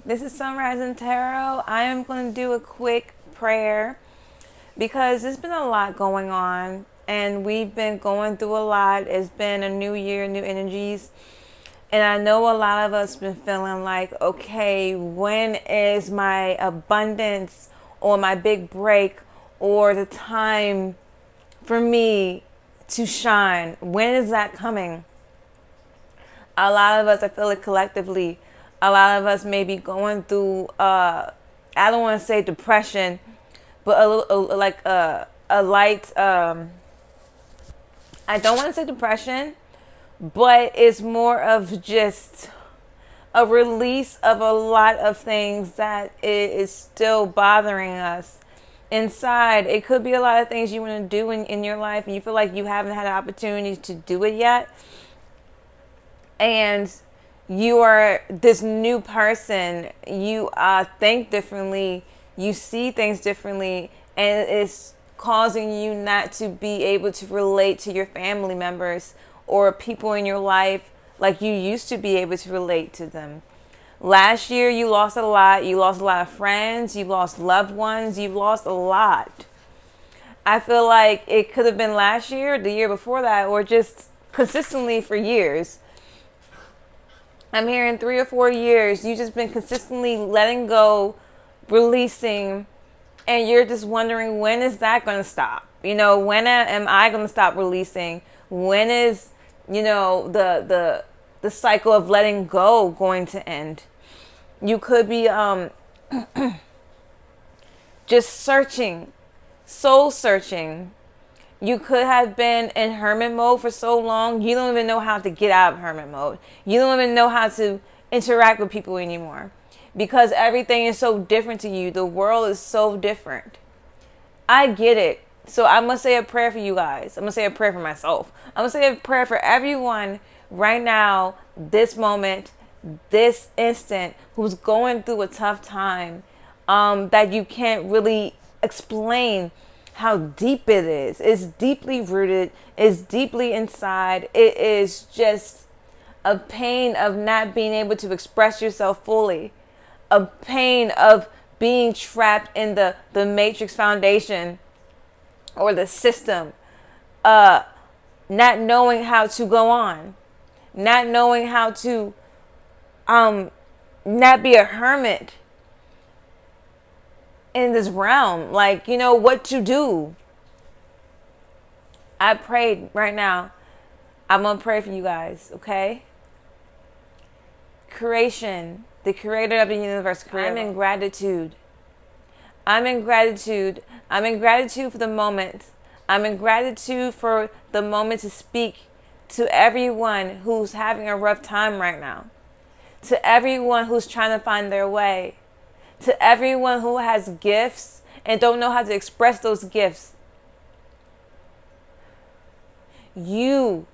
This is Sunrise and Tarot. I am going to do a quick prayer because there's been a lot going on and we've been going through a lot. It's been a new year, new energies. And I know a lot of us been feeling like, okay, when is my abundance or my big break or the time for me to shine? When is that coming? A lot of us, I feel like collectively, a lot of us may be going through, I don't want to say depression, but a light, I don't want to say depression, but it's more of just a release of a lot of things that is still bothering us inside. It could be a lot of things you want to do in your life and you feel like you haven't had an opportunity to do it yet. And you are this new person. You think differently. You see things differently. And it's causing you not to be able to relate to your family members or people in your life like you used to be able to relate to them. Last year, you lost a lot. You lost a lot of friends. You lost loved ones. You lost a lot. I feel like it could have been last year, the year before that, or just consistently for years. I'm hearing 3 or 4 years. You've just been consistently letting go, releasing, and you're just wondering, when is that going to stop? You know, when am I going to stop releasing? When is, you know, the cycle of letting go going to end? You could be just searching, soul searching. You could have been in hermit mode for so long, you don't even know how to get out of hermit mode. You don't even know how to interact with people anymore because everything is so different to you. The world is so different. I get it. So I'm going to say a prayer for you guys. I'm going to say a prayer for myself. I'm going to say a prayer for everyone right now, this moment, this instant, who's going through a tough time that you can't really explain how deep it is. It's deeply rooted. It's deeply inside. It is just a pain of not being able to express yourself fully. A pain of being trapped in the matrix foundation or the system. Not knowing how to go on. Not knowing how to not be a hermit in this realm, like, you know, what to do. I prayed right now. I'm gonna pray for you guys, okay? Creation, the creator of the universe, I'm in gratitude. I'm in gratitude. I'm in gratitude for the moment. I'm in gratitude for the moment to speak to everyone who's having a rough time right now. To everyone who's trying to find their way. To everyone who has gifts and don't know how to express those gifts. You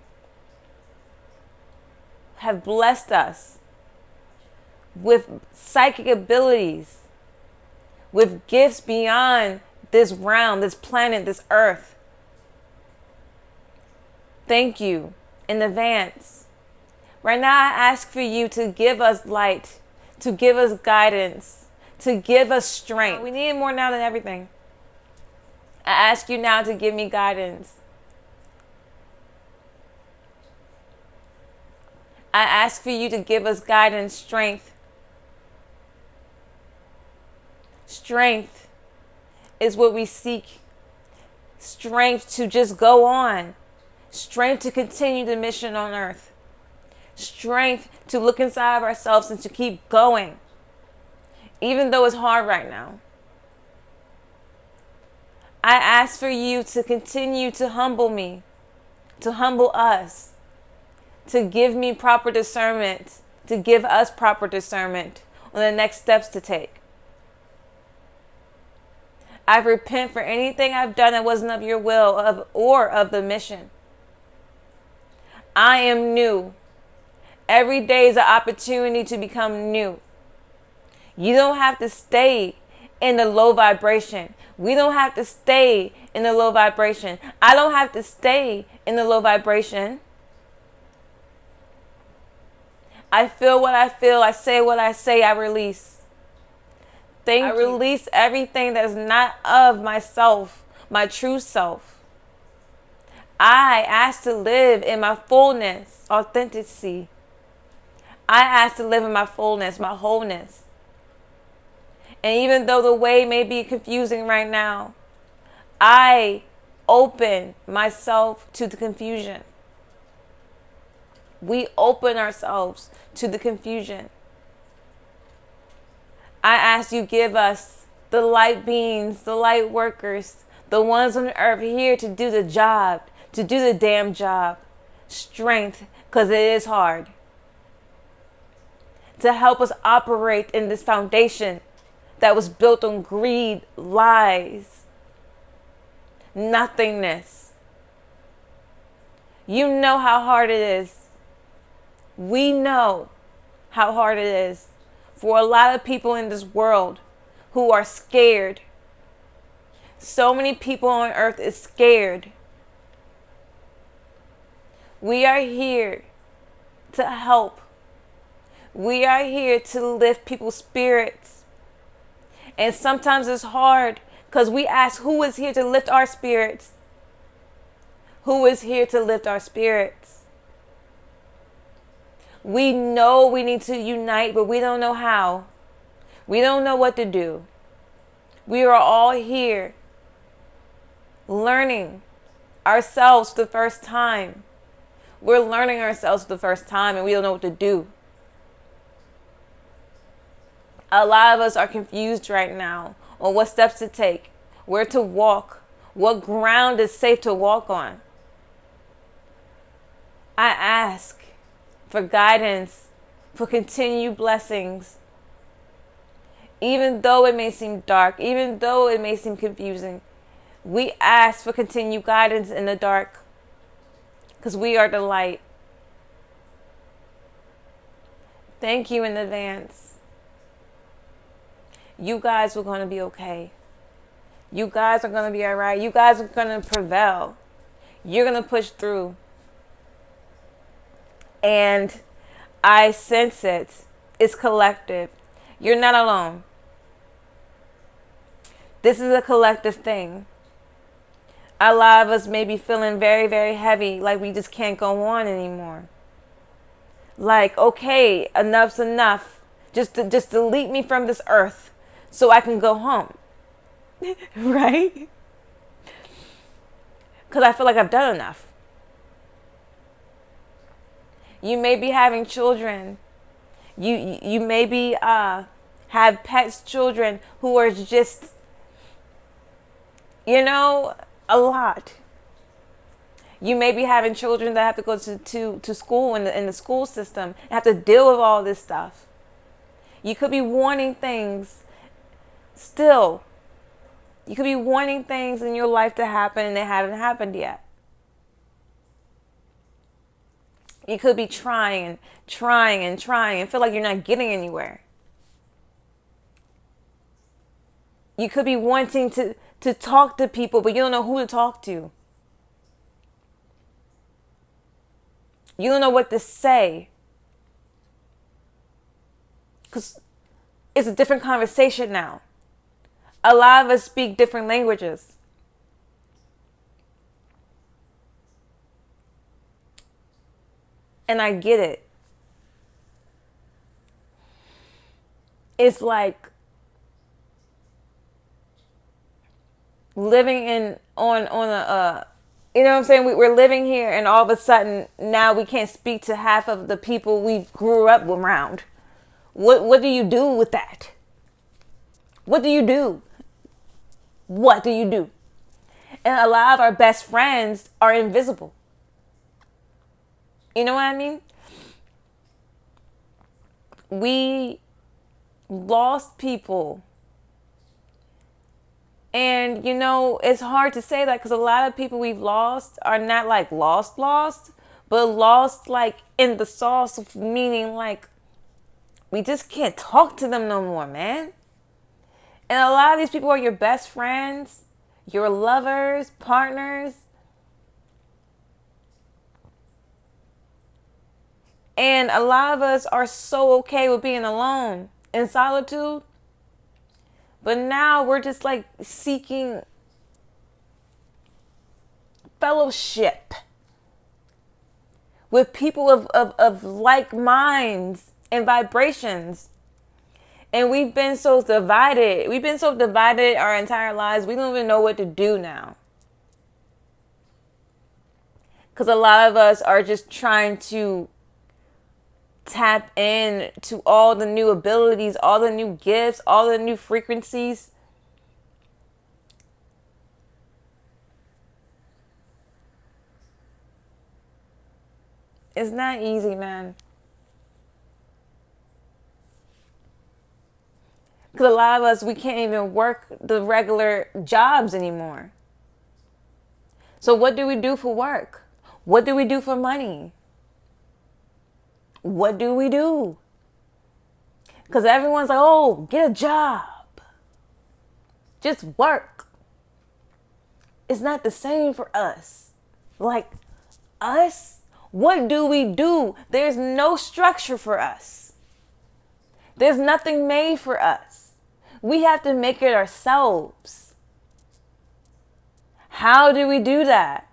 have blessed us with psychic abilities, with gifts beyond this realm, this planet, this earth. Thank you in advance. Right now, I ask for you to give us light, to give us guidance, to give us strength. We need it more now than everything. I ask you now to give me guidance. I ask for you to give us guidance, strength. Strength is what we seek. Strength to just go on. Strength to continue the mission on earth. Strength to look inside of ourselves and to keep going. Even though it's hard right now. I ask for you to continue to humble me, to humble us, to give me proper discernment, to give us proper discernment on the next steps to take. I repent for anything I've done that wasn't of your will or of the mission. I am new. Every day is an opportunity to become new. You don't have to stay in the low vibration. We don't have to stay in the low vibration. I don't have to stay in the low vibration. I feel what I feel. I say what I say. I release. I release everything that is not of myself, my true self. I ask to live in my fullness, authenticity. I ask to live in my fullness, my wholeness. And even though the way may be confusing right now, I open myself to the confusion. We open ourselves to the confusion. I ask you give us the light beings, the light workers, the ones on earth here to do the job, to do the damn job. Strength, because it is hard. To help us operate in this foundation that was built on greed, lies, nothingness. You know how hard it is. We know how hard it is for a lot of people in this world who are scared. So many people on earth is scared. We are here to help. We are here to lift people's spirits. And sometimes it's hard because we ask who is here to lift our spirits? Who is here to lift our spirits? We know we need to unite, but we don't know how. We don't know what to do. We are all here learning ourselves for the first time. We're learning ourselves for the first time and we don't know what to do. A lot of us are confused right now on what steps to take, where to walk, what ground is safe to walk on. I ask for guidance, for continued blessings. Even though it may seem dark, even though it may seem confusing, we ask for continued guidance in the dark because we are the light. Thank you in advance. You guys are going to be okay. You guys are going to be all right. You guys are going to prevail. You're going to push through. And I sense it. It's collective. You're not alone. This is a collective thing. A lot of us may be feeling very, very heavy, like we just can't go on anymore. Like, okay, enough's enough. Just delete me from this earth so I can go home. Right? Because I feel like I've done enough. You may be having children. You maybe have pets, children who are just, a lot. You may be having children that have to go to school in the school system and have to deal with all this stuff. You could be wanting things still. You could be wanting things in your life to happen and they haven't happened yet. You could be trying and feel like you're not getting anywhere. You could be wanting to talk to people, but you don't know who to talk to. You don't know what to say. Because it's a different conversation now. A lot of us speak different languages. And I get it. It's like living on a you know what I'm saying? We're living here and all of a sudden now we can't speak to half of the people we grew up around. What do you do with that? What do you do? What do you do? And a lot of our best friends are invisible. You know what I mean? We lost people. And, it's hard to say that because a lot of people we've lost are not like lost, but lost like in the sauce, meaning like we just can't talk to them no more, man. And a lot of these people are your best friends, your lovers, partners. And a lot of us are so okay with being alone in solitude. But now we're just like seeking fellowship with people of like minds and vibrations. And we've been so divided. We've been so divided our entire lives. We don't even know what to do now. Because a lot of us are just trying to tap in to all the new abilities, all the new gifts, all the new frequencies. It's not easy, man. Because a lot of us, we can't even work the regular jobs anymore. So what do we do for work? What do we do for money? What do we do? Because everyone's like, oh, get a job. Just work. It's not the same for us. Like us, what do we do? There's no structure for us. There's nothing made for us. We have to make it ourselves. How do we do that?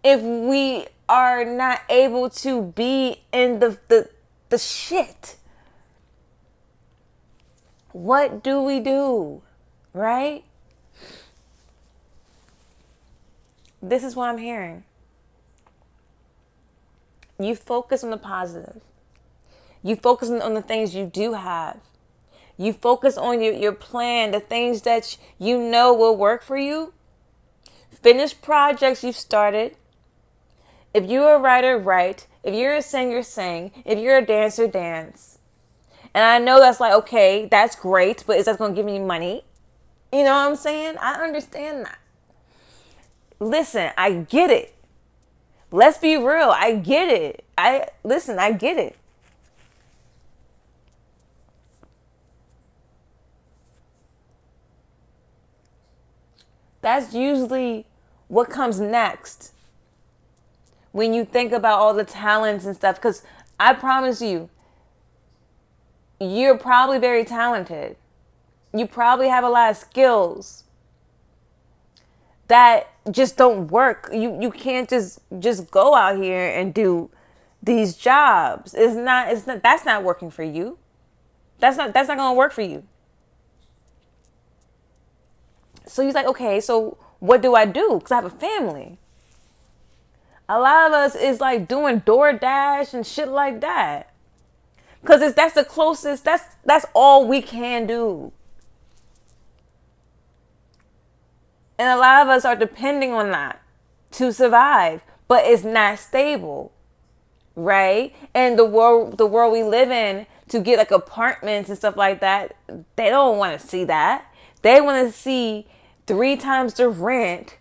If we are not able to be in the shit, what do we do? Right? This is what I'm hearing. You focus on the positive. You focus on the things you do have. You focus on your plan, the things that you know will work for you. Finish projects you've started. If you're a writer, write. If you're a singer, sing. If you're a dancer, dance. And I know that's like, okay, that's great, but is that going to give me money? You know what I'm saying? I understand that. Listen, I get it. Let's be real. I get it. I get it. That's usually what comes next when you think about all the talents and stuff. Because I promise you, you're probably very talented. You probably have a lot of skills that just don't work. You can't just go out here and do these jobs. It's not that's not working for you. That's not going to work for you. So he's like, okay, so what do I do? Because I have a family. A lot of us is like doing DoorDash and shit like that. Because that's the closest, that's all we can do. And a lot of us are depending on that to survive, but it's not stable, right? And the world we live in, to get like apartments and stuff like that, they don't want to see that. They want to see 3 times the rent,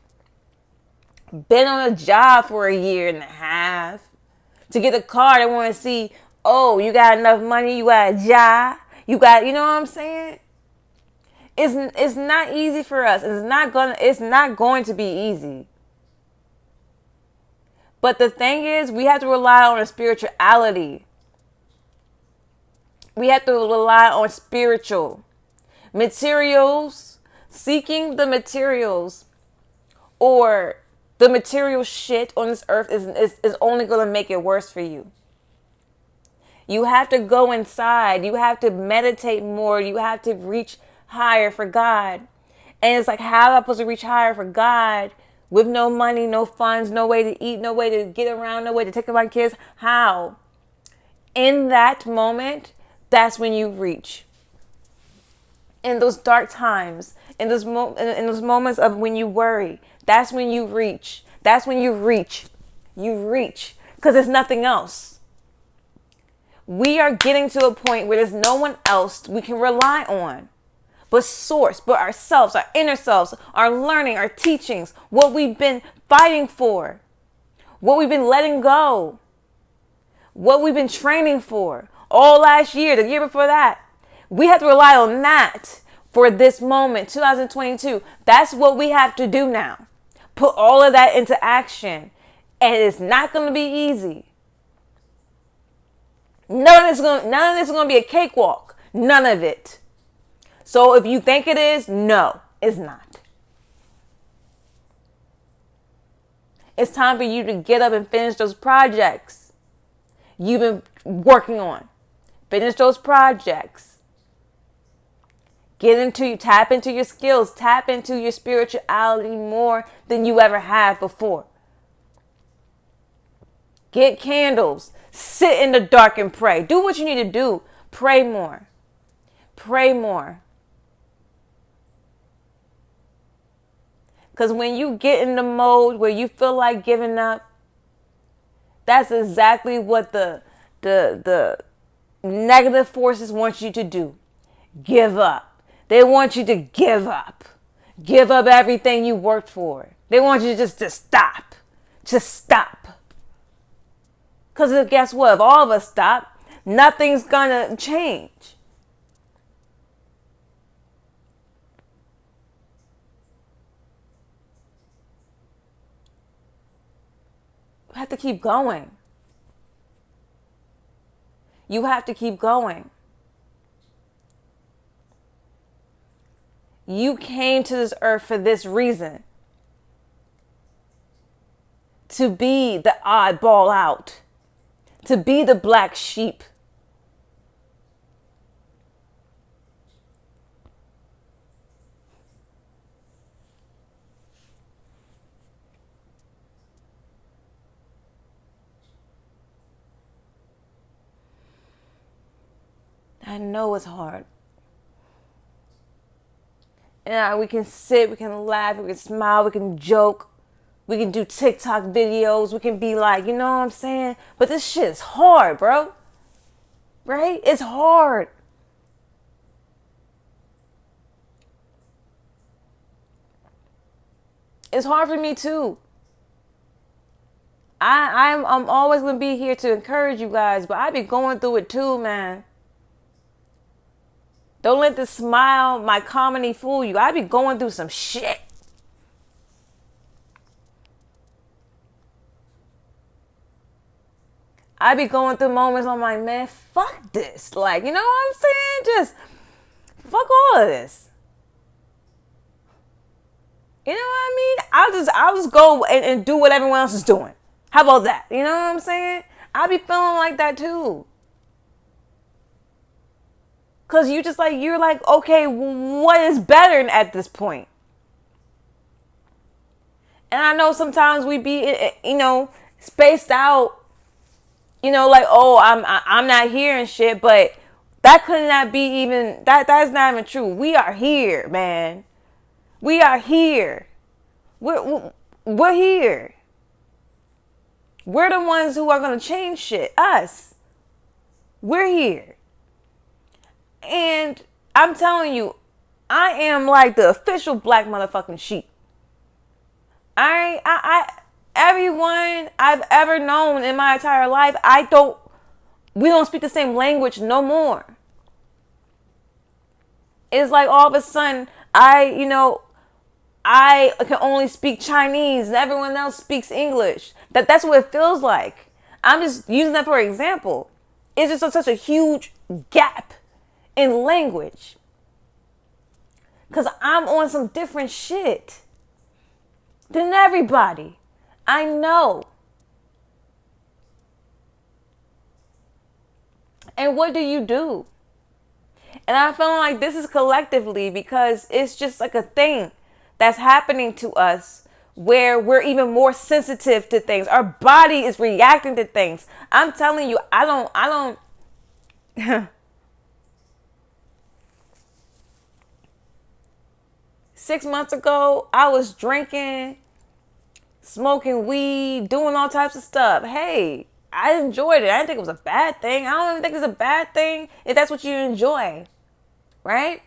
been on a job for a year and a half. To get a car, they want to see, oh, you got enough money, you got a job, you know what I'm saying? It's not easy for us. It's not going to be easy. But the thing is, we have to rely on our spirituality. We have to rely on spiritual materials. Seeking the materials or the material shit on this earth is only going to make it worse for you. You have to go inside. You have to meditate more. You have to reach higher for God. And it's like, how am I supposed to reach higher for God with no money, no funds, no way to eat, no way to get around, no way to take care of my kids? How? In that moment, that's when you reach. In those dark times, in those moments of when you worry, that's when you reach. That's when you reach. You reach. Because there's nothing else. We are getting to a point where there's no one else we can rely on but source, but ourselves, our inner selves, our learning, our teachings, what we've been fighting for, what we've been letting go, what we've been training for all last year, the year before that. We have to rely on that for this moment, 2022. That's what we have to do now. Put all of that into action. And it's not going to be easy. None of this is going to be a cakewalk. None of it. So if you think it is, no, it's not. It's time for you to get up and finish those projects you've been working on. Finish those projects. Tap into your skills. Tap into your spirituality more than you ever have before. Get candles. Sit in the dark and pray. Do what you need to do. Pray more. Pray more. Because when you get in the mode where you feel like giving up, that's exactly what the negative forces want you to do. Give up. They want you to give up. Give up everything you worked for. They want you just to stop. Just stop. Because guess what? If all of us stop, nothing's going to change. You have to keep going. You have to keep going. You came to this earth for this reason. To be the oddball out. To be the black sheep. I know it's hard. And we can sit, we can laugh, we can smile, we can joke. We can do TikTok videos. We can be like, you know what I'm saying? But this shit is hard, bro. Right? It's hard. It's hard for me too. I'm always gonna be here to encourage you guys, but I be going through it too, man. Don't let the smile, my comedy fool you. I be going through some shit. I be going through moments I'm like, man, fuck this. Like, you know what I'm saying? Just fuck all of this. You know what I mean? I'll just go and do what everyone else is doing. How about that? You know what I'm saying? I be feeling like that too. Cause you're like, okay, what is better at this point? And I know sometimes we be, spaced out, like, oh, I'm not here and shit, but that could not be even, that's not even true. We are here, man. We are here. We're here. We're the ones who are going to change shit. Us. We're here. And I'm telling you, I am like the official black motherfucking sheep. Everyone I've ever known in my entire life, we don't speak the same language no more. It's like all of a sudden, I can only speak Chinese and everyone else speaks English. That's what it feels like. I'm just using that for example. It's just such a huge gap in language. Because I'm on some different shit than everybody. I know. And what do you do? And I'm feeling like this is collectively because it's just like a thing that's happening to us where we're even more sensitive to things. Our body is reacting to things. I'm telling you, I don't 6 months ago, I was drinking, smoking weed, doing all types of stuff. Hey, I enjoyed it. I didn't think it was a bad thing. I don't even think it's a bad thing if that's what you enjoy. Right?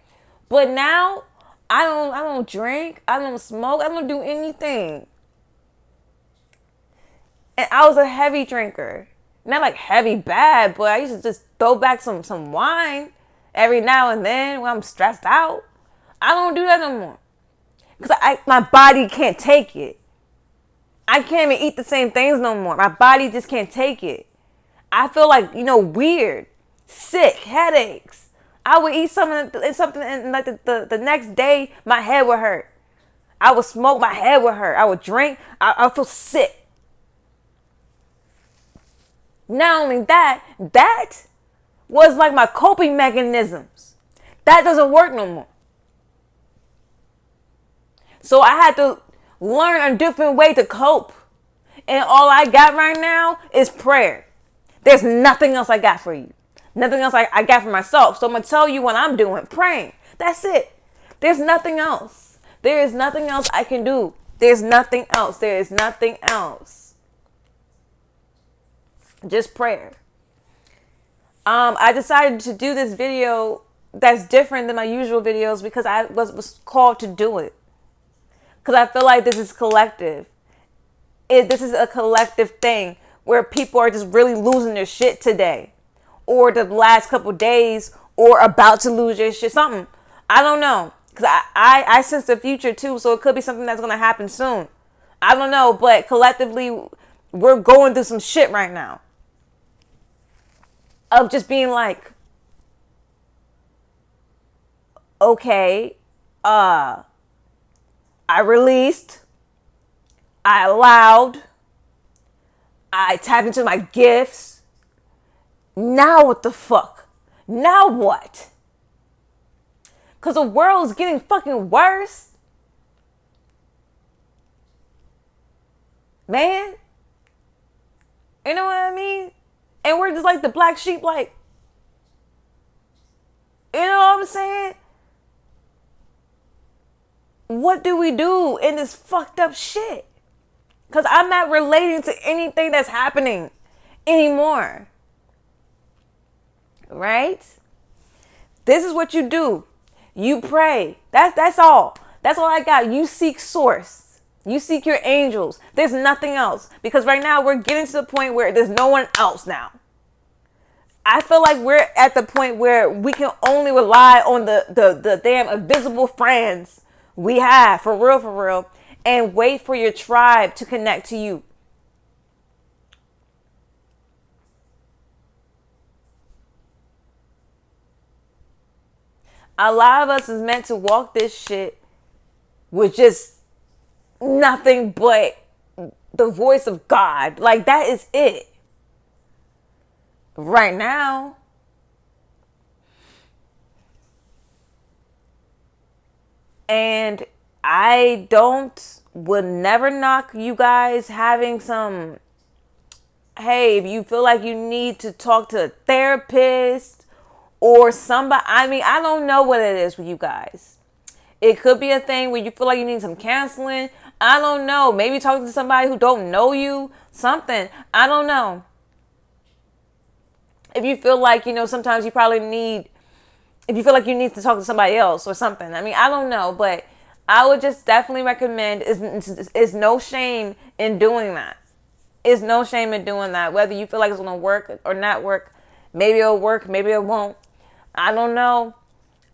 But now, I don't drink. I don't smoke. I don't do anything. And I was a heavy drinker. Not like heavy bad, but I used to just throw back some wine every now and then when I'm stressed out. I don't do that no more. Because my body can't take it. I can't even eat the same things no more. My body just can't take it. I feel like, weird, sick, headaches. I would eat something and like the next day, my head would hurt. I would smoke, my head would hurt. I would drink, I would feel sick. Not only that, that was like my coping mechanisms. That doesn't work no more. So I had to learn a different way to cope. And all I got right now is prayer. There's nothing else I got for you. Nothing else I got for myself. So I'm going to tell you what I'm doing. Praying. That's it. There's nothing else. There is nothing else I can do. There's nothing else. There is nothing else. Just prayer. I decided to do this video that's different than my usual videos because I was called to do it. Because I feel like this is collective. This is a collective thing where people are just really losing their shit today. Or the last couple days. Or about to lose their shit. Something. I don't know. Because I sense the future too. So it could be something that's going to happen soon. I don't know. But collectively, we're going through some shit right now. Of just being like, okay, I released, I allowed, I tapped into my gifts. Now what the fuck? Now what? Because the world's getting fucking worse. Man. You know what I mean? And we're just like the black sheep, like, you know what I'm saying? What do we do in this fucked up shit? Because I'm not relating to anything that's happening anymore. Right? This is what you do. You pray. That's all. That's all I got. You seek source. You seek your angels. There's nothing else. Because right now we're getting to the point where there's no one else now. I feel like we're at the point where we can only rely on the damn invisible friends we have, for real, and wait for your tribe to connect to you. A lot of us is meant to walk this shit with just nothing but the voice of God. Like, that is it. Right now. And I would never knock you guys having some, hey, if you feel like you need to talk to a therapist or somebody, I mean, I don't know what it is with you guys. It could be a thing where you feel like you need some counseling. I don't know. Maybe talking to somebody who don't know you. Something. I don't know. If you feel like, sometimes you probably if you feel like you need to talk to somebody else or something. I mean, I don't know. But I would just definitely recommend, is no shame in doing that. It's no shame in doing that. Whether you feel like it's going to work or not work. Maybe it'll work. Maybe it won't. I don't know.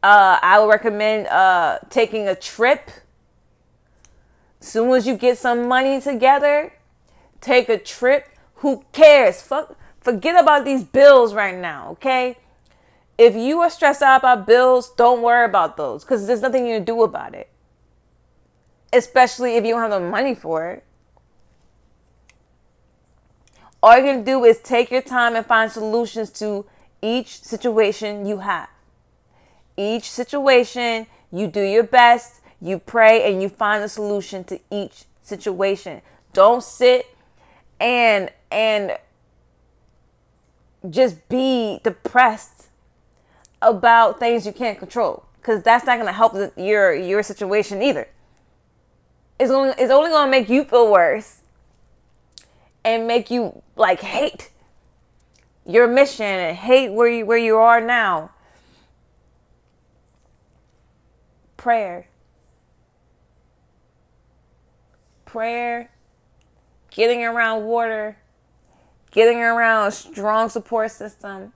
I would recommend taking a trip. Soon as you get some money together, take a trip. Who cares? Forget about these bills right now, okay? If you are stressed out about bills, don't worry about those because there's nothing you can do about it. Especially if you don't have the money for it. All you're going to do is take your time and find solutions to each situation you have. Each situation, you do your best, you pray, and you find a solution to each situation. Don't sit and just be depressed about things you can't control, because that's not going to help your situation either. It's only going to make you feel worse and make you like hate your mission and hate where you are now. Prayer, getting around water, getting around a strong support system,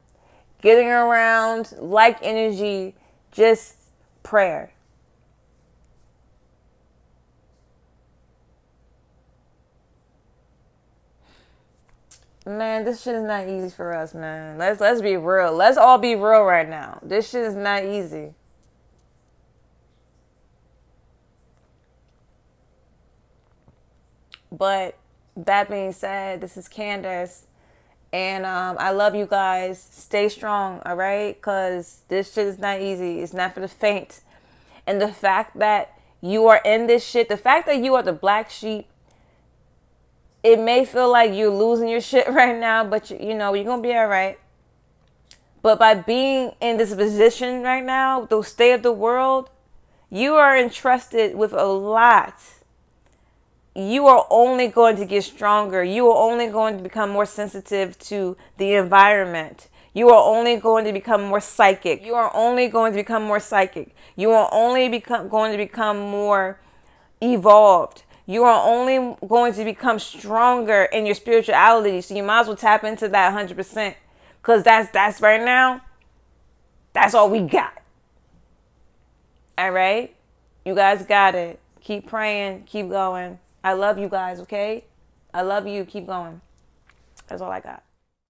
getting around like energy, just prayer. Man, this shit is not easy for us, man. Let's be real. Let's all be real right now. This shit is not easy. But that being said, this is Candace. And I love you guys. Stay strong, all right? Because this shit is not easy. It's not for the faint. And the fact that you are in this shit, the fact that you are the black sheep, it may feel like you're losing your shit right now, but you know, you're going to be all right. But by being in this position right now, the state of the world, you are entrusted with a lot. You are only going to get stronger. You are only going to become more sensitive to the environment. You are only going to become more psychic. You are only going to become more psychic. You are only going to become more evolved. You are only going to become stronger in your spirituality. So you might as well tap into that 100%. Because that's right now, that's all we got. All right? You guys got it. Keep praying. Keep going. I love you guys, okay? I love you. Keep going. That's all I got.